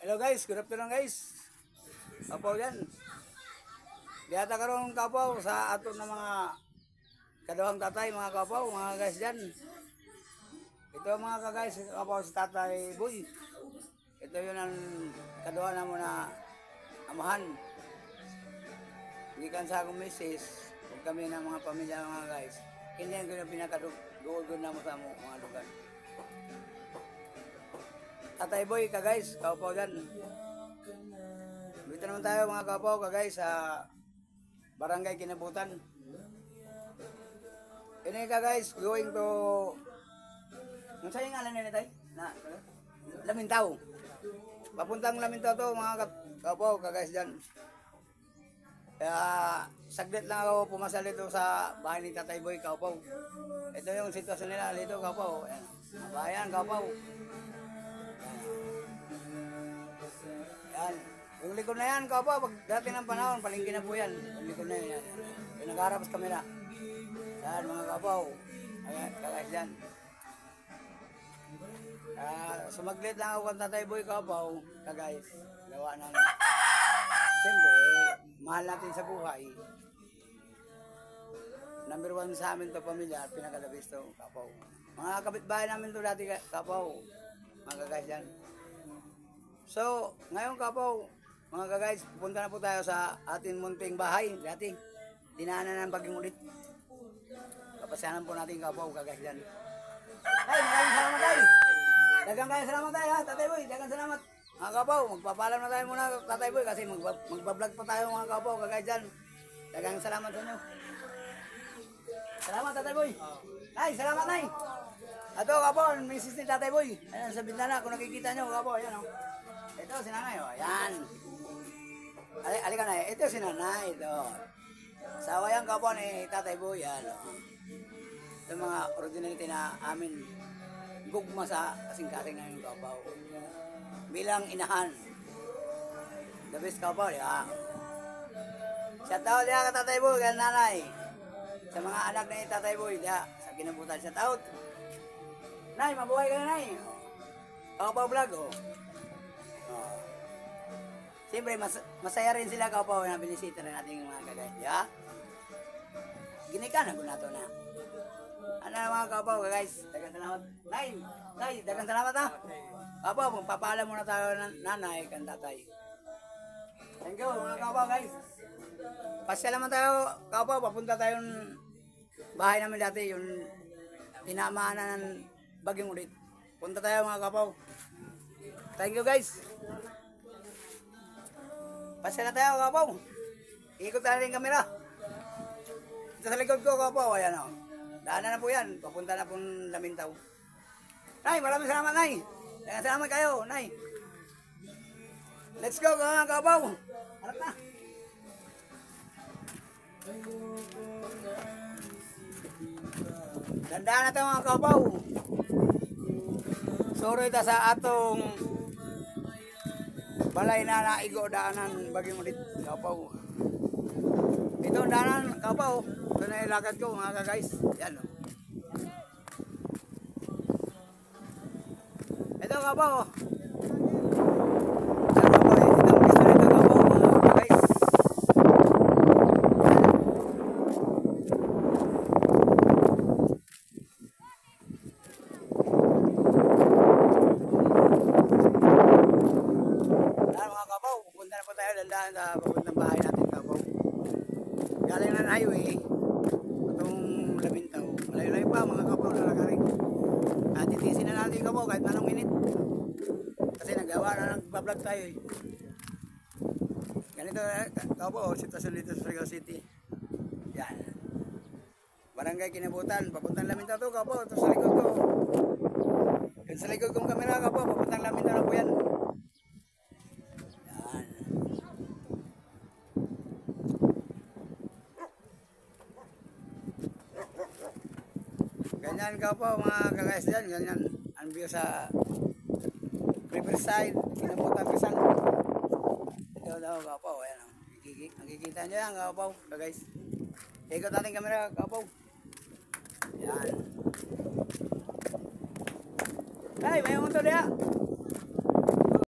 Hello guys, good afternoon guys. Kapaw yan. Diyata karon kapaw sa ato na mga kaduhang tatay, mga kapaw, mga guys dyan. Ito mga ka-guys, kapaw si Tatay Boy. Ito yun ang kaduha na mo na amahan. Gikan sa akong misis, kung kami ng mga pamilya mga guys. Hindi yan ko yung pinakaduod na mo sa mga lugar. Tatay Boy ka guys, kapaw dyan. Dito naman tayo mga kapaw ka guys sa Barangay Kinabutan. Ini ka guys, going to nung sa'yo nga lang nila tayo? Lamintaw. Papuntang Lamintaw to mga kapaw ka guys dyan. Kaya saglit lang ako pumasal dito sa bahay ni Tatay Boy kapaw. Ito yung sitwasyon nila dito kapaw. Bayan kapaw. Yan. Yung likod na yan, kapaw, pag dati ng panahon, palingki na po yan. Yung likod na yan. Yung nag-harap sa kamera. Yan, mga kapaw. Ayan, kagais yan. Sumaglit lang ako kang Tatay Boy, kapaw. Kagais. Gawa ng... Siyempre, mahal natin sa buhay. Number 1 sa amin to pamilya, pinakalabis to, kapaw. Mga kapitbahay namin to dati, kapaw. Mga kagais yan. So, ngayon kapaw, mga ka-guys, pupunta na po tayo sa ating munting bahay. Dati, dinaanan ng baging ulit. Papasyanan po natin kapaw, ka-guys dyan. Ay, maraming salamat tayo. Dagang kayo salamat tayo ha, Tatay Boy. Dagang salamat. Mga kapaw, magpapalam na tayo muna, Tatay Boy, kasi magbablog pa tayo mga kapaw, ka-guys dyan. Dagang salamat sa inyo. Salamat, Tatay Boy. Ay, salamat, Nay. Ito, kapaw, misis ni Tatay Boy. Ayan, sa bintana, kung nakikita nyo, kapaw, ayan o. Ito si nanay, oh. Yan. Alika na, ito si nanay, ito. Sawa yan kapaw ni Tatay Boy, yan. Oh. Ito mga originality na amin gugma sa kasing-kasing na yung kapaw. Bilang inahan. The best kapaw, yan. Shout out yan ka Tatay Boy, yan nanay. Sa mga anak ni Tatay Boy, yan. Sa Kinabutan, shout out. Nay, mabuhay ka na, nay. Kapaw vlog, oh. Siyempre, masaya rin sila kapaw na binisita rin natin yung mga kagay. Yeah? Ginikan ako na ito na. Ano na mga kapaw guys? Dagang salamat. Nay, dagang salamat ha. Kapaw, magpapaalam muna tayo ng nanay kan tatay. Thank you mga kapaw guys. Pasya naman tayo kapaw, papunta tayong bahay namin dati, yung tinamaan na ng baging ulit. Punta tayo mga kapaw. Thank you guys. Pasya na tayo, kapaw. Ikot na rin kamera. Ito sa likod ko, kapaw. Ayan o. Daanan na po yan. Papunta na pong Lamintaw. Nay, maraming salamat, Nay. Salamat kayo, Nay. Let's go, mga kapaw. Harap na. Dandaan na tayo, mga kapaw. Sorry ta sa atong balay na naigo daanan baging ulit kapaw. Ito daanan kapaw. Ito na ilakad ko mga guys. Yan o. Ito kapaw. Dandaan sa papuntang bahay natin kapaw. Galing ng highway itong Lamintaw. Malayo-layo pa mga kapaw na lakarin. At titisin na natin kapaw kahit anong minute. Kasi nagawa na nagbablog tayo eh. Ganito kapaw, sitwasyon dito sa Surigao City. Yan. Barangay Kinabutan, papuntang Lamintaw to kapaw. Ito sa likod ko. Yan sa likod kong kamera kapaw, papuntang Lamintaw na po yan. Ganyan kapaw mga kagais dyan, ganyan ang view sa Riverside, Kinabutan Rizal. Ito daw kapaw, ayan o. Nakikita nyo yan kapaw, kagais. Ikot natin kamera kapaw. Yan. Ay, may unto diya.